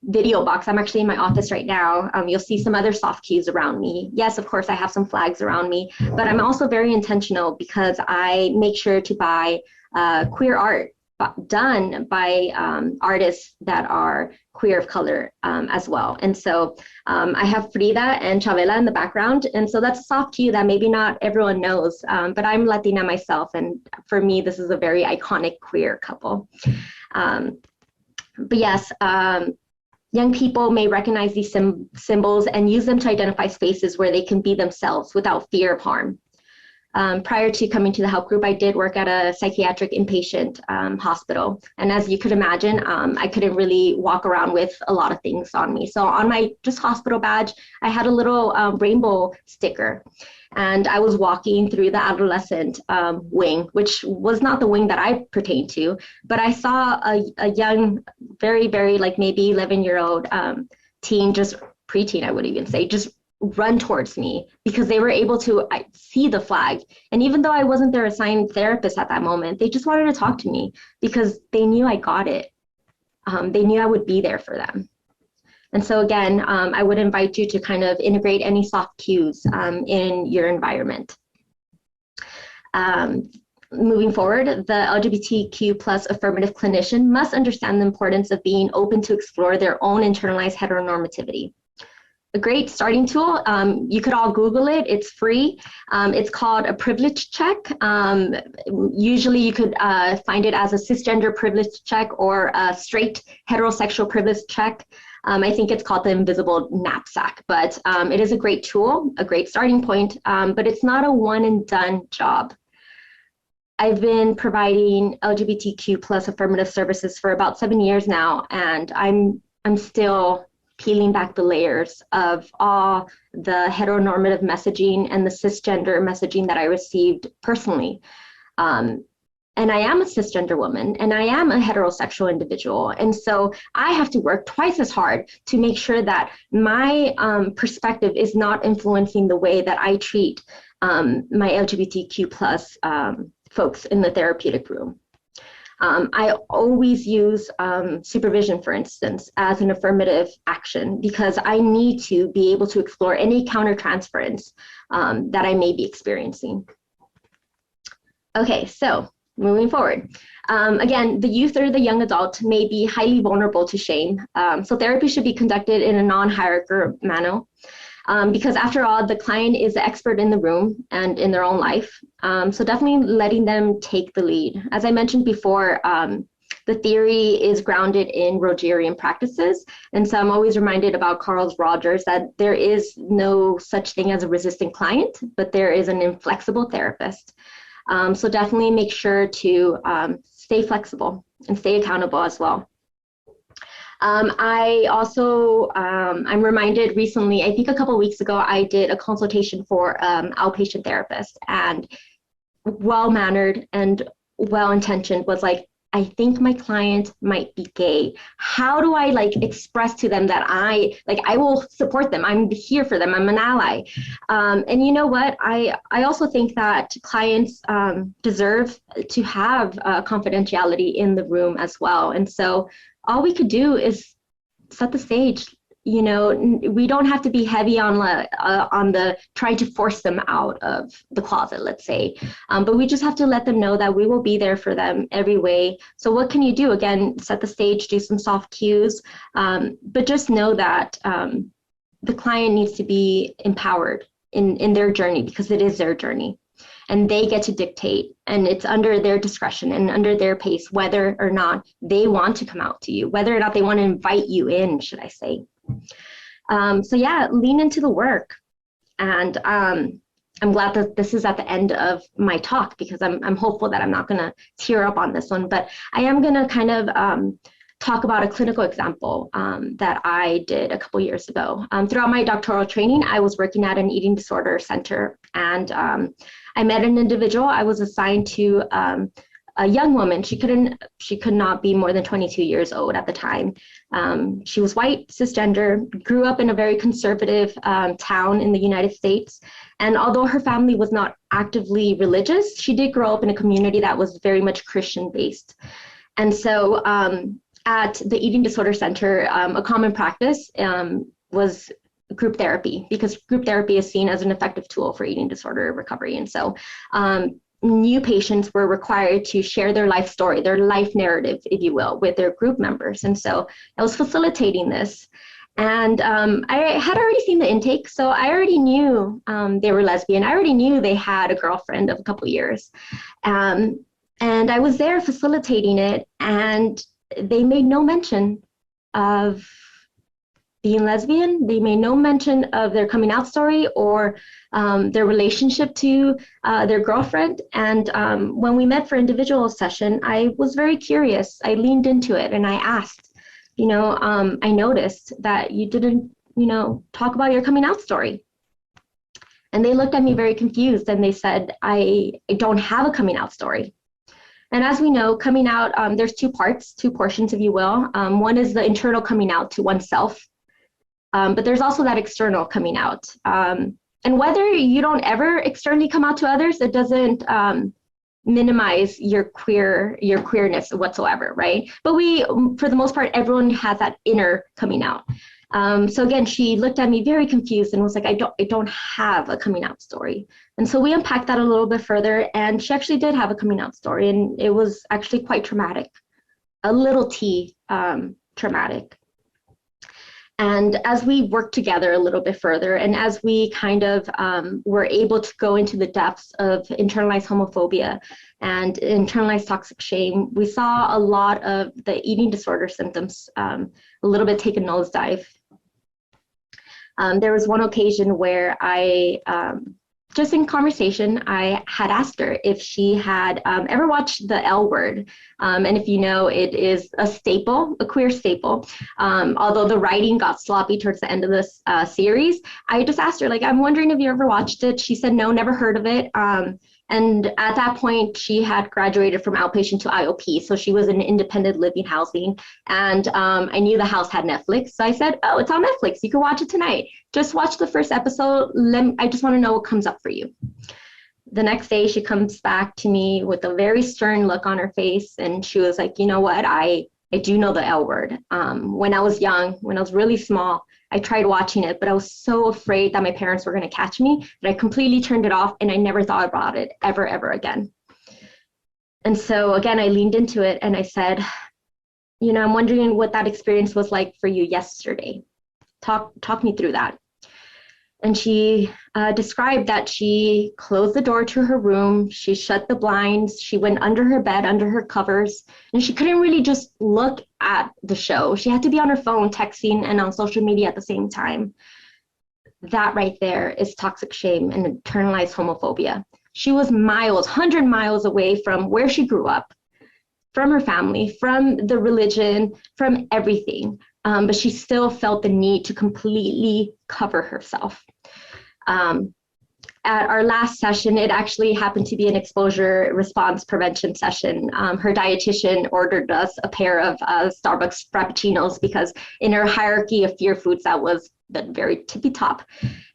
video box, I'm actually in my office right now, you'll see some other soft cues around me. Yes, of course, I have some flags around me, but I'm also very intentional because I make sure to buy queer art done by artists that are queer of color as well. And so I have Frida and Chavela in the background. And so that's a soft cue that maybe not everyone knows, but I'm Latina myself. And for me, this is a very iconic queer couple. But yes, young people may recognize these symbols and use them to identify spaces where they can be themselves without fear of harm. Prior to coming to the help group, I did work at a psychiatric inpatient hospital. And as you could imagine, I couldn't really walk around with a lot of things on me. So on my just hospital badge, I had a little rainbow sticker. And I was walking through the adolescent wing, which was not the wing that I pertained to, but I saw a young, very, very like maybe 11-year-old teen, just preteen, I would even say, just run towards me because they were able to see the flag. And even though I wasn't their assigned therapist at that moment, they just wanted to talk to me because they knew I got it. They knew I would be there for them. And so again, I would invite you to kind of integrate any soft cues in your environment. Moving forward, the LGBTQ plus affirmative clinician must understand the importance of being open to explore their own internalized heteronormativity. A great starting tool, you could all Google it, it's free. It's called a privilege check. Usually you could find it as a cisgender privilege check or a straight heterosexual privilege check. I think it's called the invisible knapsack, but it is a great tool, a great starting point, but it's not a one and done job. I've been providing LGBTQ plus affirmative services for about 7 years now, and I'm still peeling back the layers of all the heteronormative messaging and the cisgender messaging that I received personally. And I am a cisgender woman, and I am a heterosexual individual. And so I have to work twice as hard to make sure that my perspective is not influencing the way that I treat my LGBTQ plus folks in the therapeutic room. I always use supervision, for instance, as an affirmative action because I need to be able to explore any countertransference that I may be experiencing. Okay, so moving forward. Again, the youth or the young adult may be highly vulnerable to shame. So therapy should be conducted in a non-hierarchical manner. because after all, the client is the expert in the room and in their own life. So definitely letting them take the lead. As I mentioned before, the theory is grounded in Rogerian practices. And so I'm always reminded about Carl Rogers that there is no such thing as a resistant client, but there is an inflexible therapist. So definitely make sure to stay flexible and stay accountable as well. I also, I'm reminded recently, I think a couple of weeks ago, I did a consultation for outpatient therapist, and well-mannered and well-intentioned was like, I think my client might be gay. How do I express to them that I will support them. I'm here for them. I'm an ally. And you know what? I also think that clients deserve to have confidentiality in the room as well. And so all we could do is set the stage. You know, we don't have to be heavy on the trying to force them out of the closet, let's say. But we just have to let them know that we will be there for them every way. So what can you do? Again, set the stage, do some soft cues, but just know that the client needs to be empowered in their journey, because it is their journey. And they get to dictate, and it's under their discretion and under their pace, whether or not they want to come out to you, whether or not they want to invite you in, should I say. So yeah, lean into the work. And I'm glad that this is at the end of my talk, because I'm hopeful that I'm not going to tear up on this one, but I am going to kind of talk about a clinical example that I did a couple years ago. Throughout my doctoral training, I was working at an eating disorder center, and I met an individual. I was assigned to a young woman. She could not be more than 22 years old at the time. She was white, cisgender, grew up in a very conservative town in the United States. And although her family was not actively religious, she did grow up in a community that was very much Christian based. And so at the Eating Disorder Center, a common practice was group therapy, because group therapy is seen as an effective tool for eating disorder recovery. And so new patients were required to share their life story, their life narrative, if you will, with their group members. And so I was facilitating this. And I had already seen the intake, so I already knew they were lesbian. I already knew they had a girlfriend of a couple years. And I was there facilitating it, and they made no mention of being lesbian. They made no mention of their coming out story or their relationship to their girlfriend. And when we met for individual session, I was very curious. I leaned into it and I asked, I noticed that you didn't, talk about your coming out story. And they looked at me very confused, and they said, I don't have a coming out story. And as we know, coming out, there's two portions, if you will. One is the internal coming out to oneself, but there's also that external coming out. And whether you don't ever externally come out to others, it doesn't minimize your queerness whatsoever, right? But for the most part, everyone has that inner coming out. So again, she looked at me very confused and was like, I don't have a coming out story. And so we unpacked that a little bit further, and she actually did have a coming out story, and it was actually quite traumatic, a little T traumatic. And as we worked together a little bit further, and as we kind of were able to go into the depths of internalized homophobia and internalized toxic shame, we saw a lot of the eating disorder symptoms a little bit take a nosedive. There was one occasion where I, just in conversation, I had asked her if she had ever watched The L Word. And if you know, it is a staple, a queer staple. Although the writing got sloppy towards the end of this series, I just asked her, I'm wondering if you ever watched it. She said, no, never heard of it. And at that point, she had graduated from outpatient to IOP. So she was in independent living housing. And I knew the house had Netflix. So I said, oh, it's on Netflix. You can watch it tonight. Just watch the first episode. I just want to know what comes up for you. The next day, she comes back to me with a very stern look on her face. And she was like, you know what? I do know the L Word. When I was young, when I was really small, I tried watching it, but I was so afraid that my parents were going to catch me that I completely turned it off, and I never thought about it ever again. And so again, I leaned into it and I said, I'm wondering what that experience was like for you yesterday. Talk me through that. And she described that she closed the door to her room, she shut the blinds, she went under her bed, under her covers, and she couldn't really just look at the show. She had to be on her phone, texting, and on social media at the same time. That right there is toxic shame and internalized homophobia. She was miles, 100 miles away from where she grew up, from her family, from the religion, from everything. But she still felt the need to completely cover herself. At our last session, it actually happened to be an exposure response prevention session. Her dietitian ordered us a pair of Starbucks Frappuccinos because in her hierarchy of fear foods, that was the very tippy top.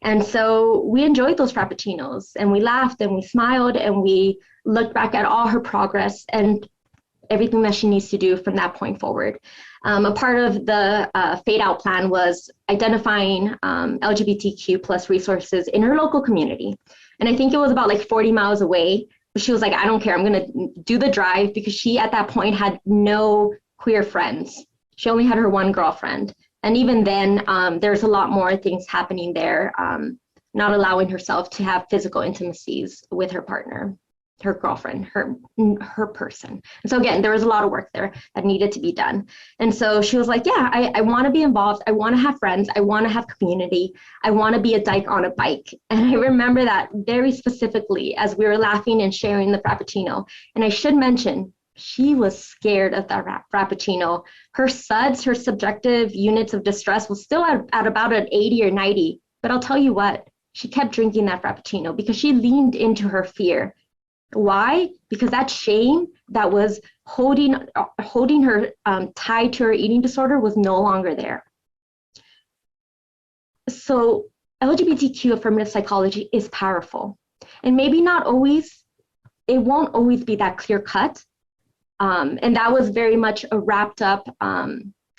And so we enjoyed those Frappuccinos, and we laughed and we smiled and we looked back at all her progress and everything that she needs to do from that point forward. A part of the fade out plan was identifying LGBTQ plus resources in her local community. And I think it was about like 40 miles away. But she was like, I don't care, I'm gonna do the drive, because she at that point had no queer friends. She only had her one girlfriend. And even then, there's a lot more things happening there, not allowing herself to have physical intimacies with her partner, her girlfriend, her person. And so again, there was a lot of work there that needed to be done. And so she was like, yeah, I want to be involved. I want to have friends. I want to have community. I want to be a dyke on a bike. And I remember that very specifically as we were laughing and sharing the Frappuccino. And I should mention, she was scared of that Frappuccino. Her SUDs, her subjective units of distress, was still at about an 80 or 90. But I'll tell you what, she kept drinking that Frappuccino because she leaned into her fear. Why? Because that shame that was holding her tied to her eating disorder was no longer there. So LGBTQ affirmative psychology is powerful. And maybe not always, it won't always be that clear cut. And that was very much a wrapped up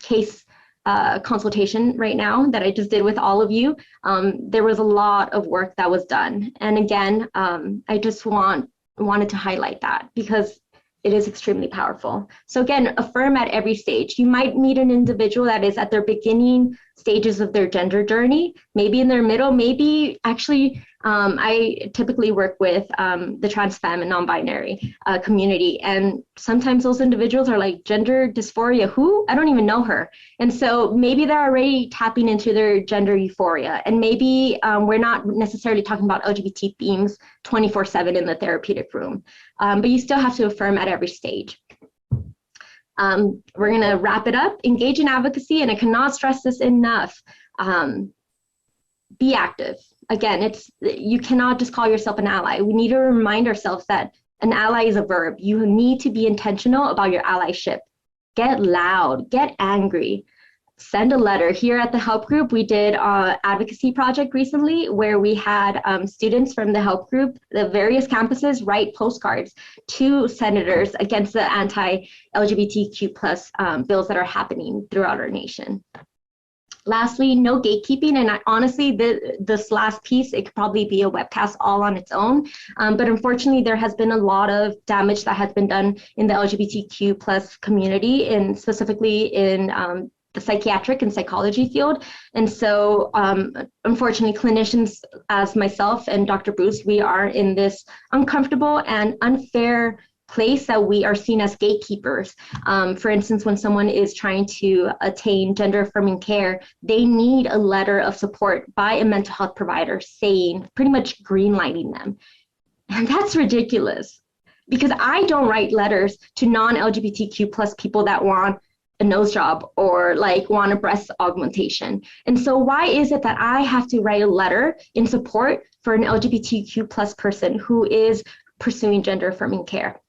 case consultation right now that I just did with all of you. There was a lot of work that was done. And again, I just wanted to highlight that because it is extremely powerful. So again, affirm at every stage. You might meet an individual that is at their beginning stages of their gender journey, maybe in their middle, maybe actually, I typically work with the trans femme and non-binary community. And sometimes those individuals are like, gender dysphoria, who? I don't even know her. And so maybe they're already tapping into their gender euphoria. And maybe we're not necessarily talking about LGBT themes 24/7 in the therapeutic room, but you still have to affirm at every stage. We're gonna wrap it up. Engage in advocacy, and I cannot stress this enough. Be active. Again, you cannot just call yourself an ally. We need to remind ourselves that an ally is a verb. You need to be intentional about your allyship. Get loud, get angry, send a letter. Here at the help group, we did an advocacy project recently where we had students from the help group, the various campuses, write postcards to senators against the anti-LGBTQ plus bills that are happening throughout our nation. Lastly, no gatekeeping, and honestly, this last piece, it could probably be a webcast all on its own, but unfortunately, there has been a lot of damage that has been done in the LGBTQ plus community, and specifically in the psychiatric and psychology field. And so, unfortunately, clinicians, as myself and Dr. Bruce, we are in this uncomfortable and unfair place that we are seen as gatekeepers. For instance, when someone is trying to attain gender affirming care, they need a letter of support by a mental health provider saying, pretty much greenlighting them. And that's ridiculous, because I don't write letters to non-LGBTQ plus people that want a nose job or like want a breast augmentation. And so why is it that I have to write a letter in support for an LGBTQ plus person who is pursuing gender affirming care?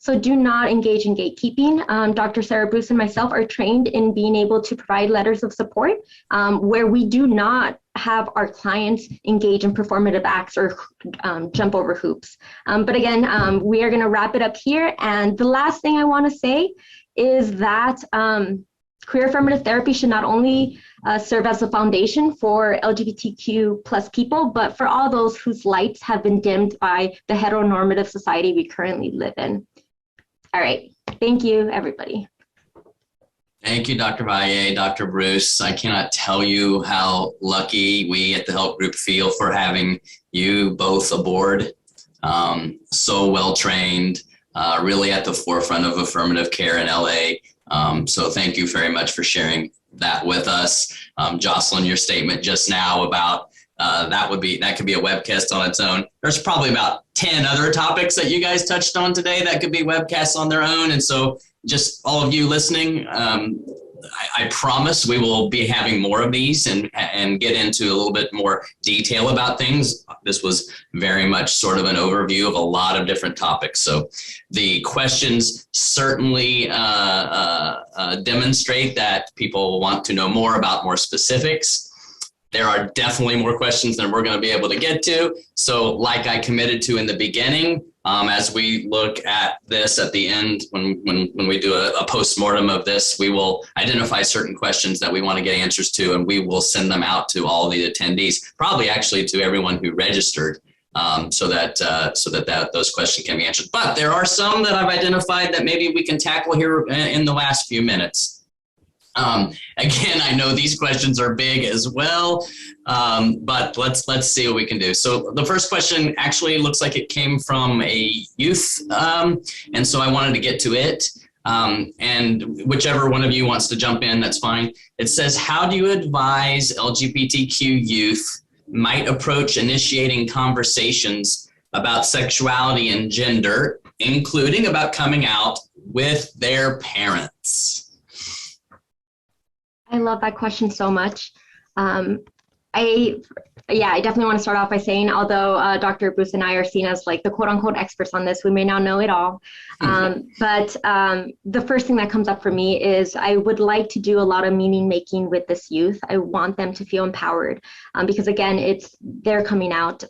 So do not engage in gatekeeping. Dr. Sarah Bruce and myself are trained in being able to provide letters of support where we do not have our clients engage in performative acts or jump over hoops. But again, we are gonna wrap it up here. And the last thing I wanna say is that queer affirmative therapy should not only serve as a foundation for LGBTQ plus people, but for all those whose lights have been dimmed by the heteronormative society we currently live in. All right, thank you, everybody. Thank you, Dr. Valle, Dr. Bruce. I cannot tell you how lucky we at the Help Group feel for having you both aboard. So well trained, really at the forefront of affirmative care in LA. So thank you very much for sharing that with us. Jocelyn, your statement just now about that could be a webcast on its own. There's probably about 10 other topics that you guys touched on today that could be webcasts on their own. And so just all of you listening, I promise we will be having more of these and get into a little bit more detail about things. This was very much sort of an overview of a lot of different topics. So the questions certainly demonstrate that people want to know more about more specifics. There are definitely more questions than we're going to be able to get to. So like I committed to in the beginning, as we look at this at the end, when we do a postmortem of this, we will identify certain questions that we want to get answers to, and we will send them out to all the attendees, probably actually to everyone who registered, so that those questions can be answered. But there are some that I've identified that maybe we can tackle here in the last few minutes. Again, I know these questions are big as well, but let's see what we can do. So the first question actually looks like it came from a youth, and so I wanted to get to it. And whichever one of you wants to jump in, that's fine. It says, how do you advise LGBTQ youth might approach initiating conversations about sexuality and gender, including about coming out with their parents? I love that question so much. I definitely want to start off by saying, although Dr. Bruce and I are seen as like the quote unquote experts on this, we may not know it all. But the first thing that comes up for me is I would like to do a lot of meaning making with this youth. I want them to feel empowered because again, they're coming out,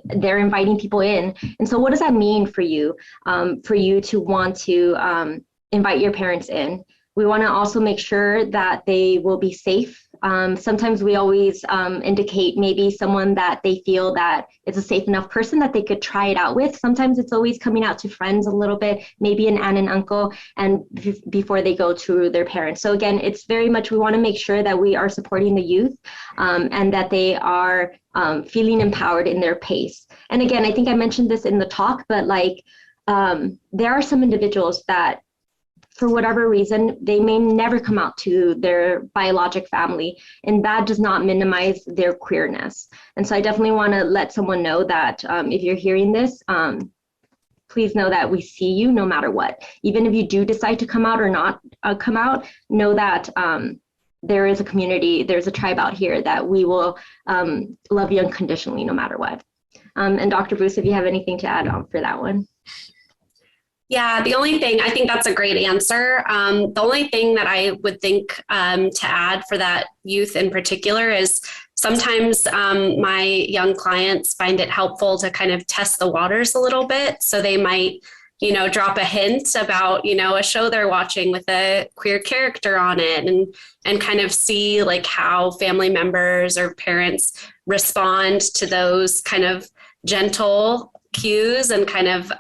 they're inviting people in. And so what does that mean for you to want to invite your parents in? We want to also make sure that they will be safe. Sometimes we always indicate maybe someone that they feel that is a safe enough person that they could try it out with. Sometimes it's always coming out to friends a little bit, maybe an aunt and uncle, and before they go to their parents. So again, it's very much, we want to make sure that we are supporting the youth and that they are feeling empowered in their pace. And again, I think I mentioned this in the talk, but like there are some individuals that for whatever reason, they may never come out to their biologic family, and that does not minimize their queerness. And so I definitely want to let someone know that if you're hearing this, please know that we see you no matter what. Even if you do decide to come out or not come out, know that there is a community, there's a tribe out here that we will love you unconditionally no matter what. And Dr. Bruce, if you have anything to add on for that one. Yeah, the only thing, I think that's a great answer. The only thing that I would think to add for that youth in particular is sometimes my young clients find it helpful to kind of test the waters a little bit. So they might, drop a hint about, a show they're watching with a queer character on it and kind of see like how family members or parents respond to those kind of gentle cues and kind of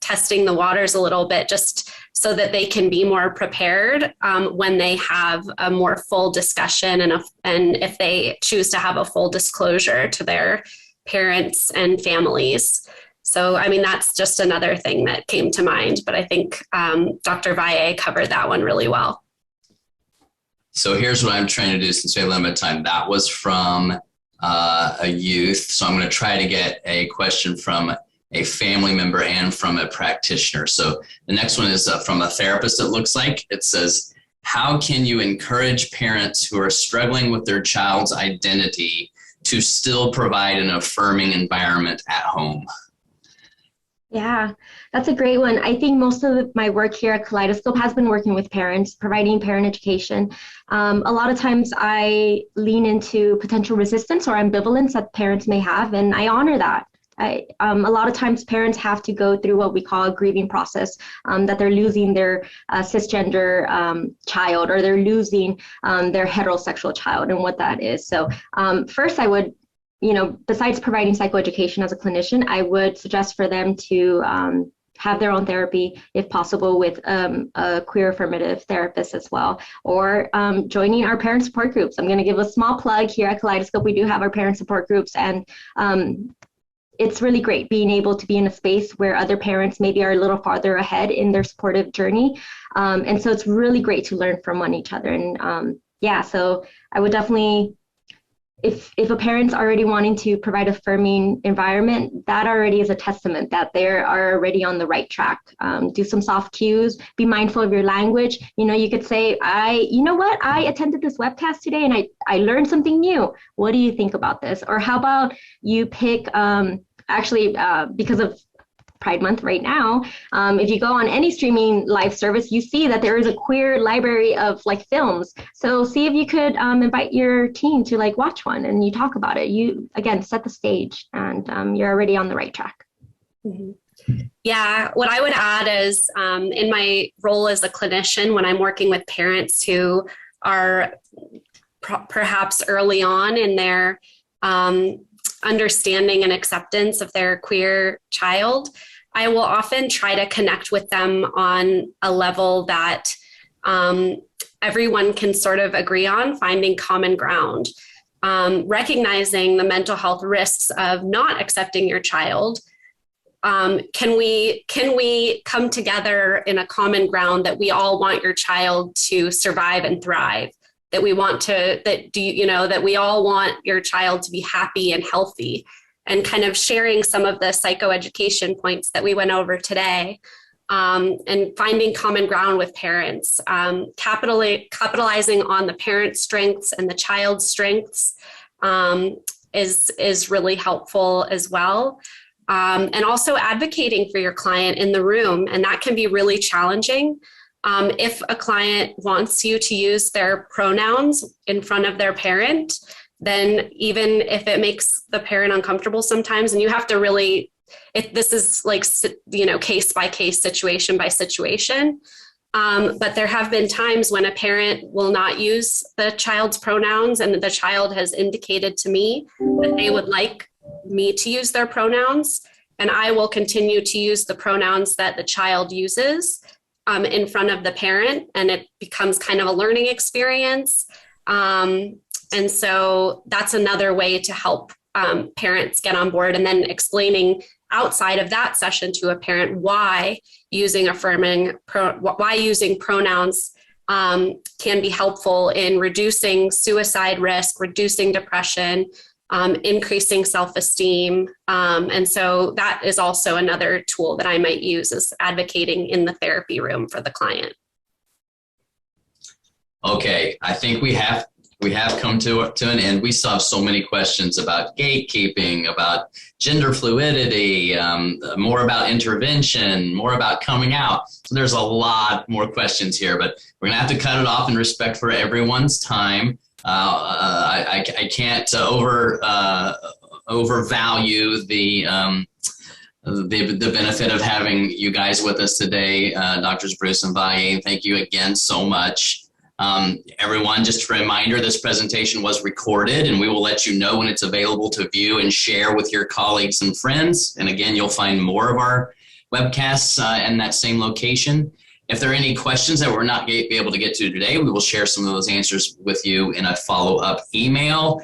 testing the waters a little bit just so that they can be more prepared when they have a more full discussion and if they choose to have a full disclosure to their parents and families. So, I mean, that's just another thing that came to mind, but I think Dr. Valle covered that one really well. So here's what I'm trying to do since we have limited time. That was from a youth. So I'm going to try to get a question from a family member and from a practitioner. So the next one is from a therapist, it looks like. It says, how can you encourage parents who are struggling with their child's identity to still provide an affirming environment at home? Yeah, that's a great one. I think most of my work here at Kaleidoscope has been working with parents, providing parent education. A lot of times I lean into potential resistance or ambivalence that parents may have, and I honor that. A lot of times parents have to go through what we call a grieving process, that they're losing their cisgender child or they're losing their heterosexual child and what that is. So first I would, besides providing psychoeducation as a clinician, I would suggest for them to have their own therapy, if possible, with a queer affirmative therapist as well, or joining our parent support groups. I'm going to give a small plug here at Kaleidoscope. We do have our parent support groups, and it's really great being able to be in a space where other parents maybe are a little farther ahead in their supportive journey. And so it's really great to learn from one each other. And so I would definitely, if a parent's already wanting to provide affirming environment, that already is a testament that they are already on the right track. Do some soft cues, be mindful of your language. You could say, I attended this webcast today and I learned something new. What do you think about this? Or how about you pick, because of Pride Month right now, if you go on any streaming live service, you see that there is a queer library of films. So see if you could invite your teen to watch one and you talk about it. You, again, set the stage, and you're already on the right track. Mm-hmm. Yeah, what I would add is in my role as a clinician, when I'm working with parents who are perhaps early on in their understanding and acceptance of their queer child, I will often try to connect with them on a level that everyone can sort of agree on, finding common ground, recognizing the mental health risks of not accepting your child. Can we come together in a common ground that we all want your child to survive and thrive? That we all want your child to be happy and healthy, and kind of sharing some of the psychoeducation points that we went over today, and finding common ground with parents, capitalizing on the parent's strengths and the child's strengths is really helpful as well. And also advocating for your client in the room, and that can be really challenging. If a client wants you to use their pronouns in front of their parent, then even if it makes the parent uncomfortable sometimes, and you have to really, this is case by case, situation by situation. But there have been times when a parent will not use the child's pronouns, and the child has indicated to me that they would like me to use their pronouns, and I will continue to use the pronouns that the child uses in front of the parent, and it becomes kind of a learning experience. And so that's another way to help parents get on board, and then explaining outside of that session to a parent why using pronouns can be helpful in reducing suicide risk, reducing depression, increasing self-esteem. And so that is also another tool that I might use, is advocating in the therapy room for the client. Okay, I think we have come to an end. We still have so many questions about gatekeeping, about gender fluidity, more about intervention, more about coming out. So there's a lot more questions here, but we're gonna have to cut it off in respect for everyone's time. I can't overvalue the benefit of having you guys with us today, Drs. Bruce and Valle. Thank you again so much. Everyone, just a reminder, this presentation was recorded, and we will let you know when it's available to view and share with your colleagues and friends. And again, you'll find more of our webcasts in that same location. If there are any questions that we're not able to get to today, we will share some of those answers with you in a follow-up email.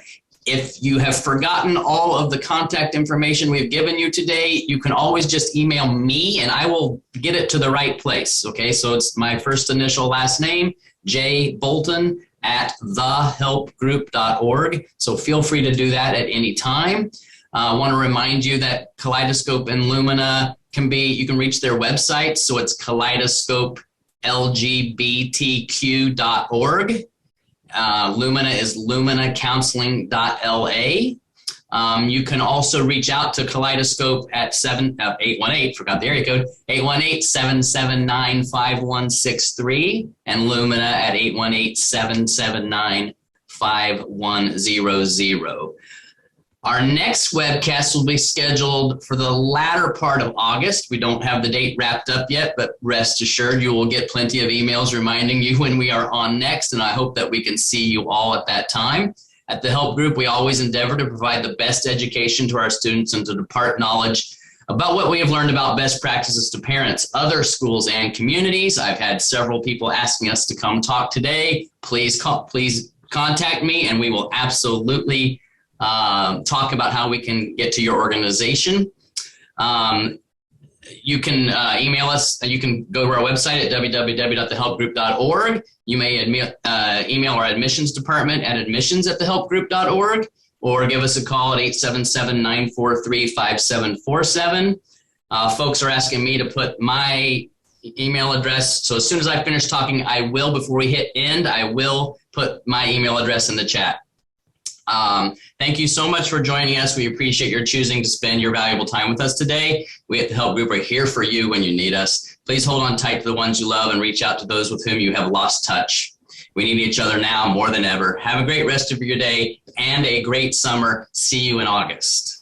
If you have forgotten all of the contact information we've given you today, you can always just email me and I will get it to the right place. Okay, so it's my first initial last name, jbolton@thehelpgroup.org. So feel free to do that at any time. I want to remind you that Kaleidoscope and Lumina you can reach their website. So it's kaleidoscope.lgbtq.org. Lumina is luminacounseling.la. You can also reach out to Kaleidoscope at 818, forgot the area code, 818-779-5163, and Lumina at 818-779-5100. Our next webcast will be scheduled for the latter part of August. We don't have the date wrapped up yet, but rest assured you will get plenty of emails reminding you when we are on next, and I hope that we can see you all at that time. At the Help Group, we always endeavor to provide the best education to our students and to impart knowledge about what we have learned about best practices to parents, other schools, and communities. I've had several people asking us to come talk today. Please contact me, and we will absolutely talk about how we can get to your organization. You can email us. You can go to our website at www.thehelpgroup.org. You may email our admissions department at admissions@thehelpgroup.org, or give us a call at 877-943-5747. Folks are asking me to put my email address. So as soon as I finish talking, I will, before we hit end, I will put my email address in the chat. Thank you so much for joining us. We appreciate your choosing to spend your valuable time with us today. We at the Help Group are here for you when you need us. Please hold on tight to the ones you love and reach out to those with whom you have lost touch. We need each other now more than ever. Have a great rest of your day and a great summer. See you in August.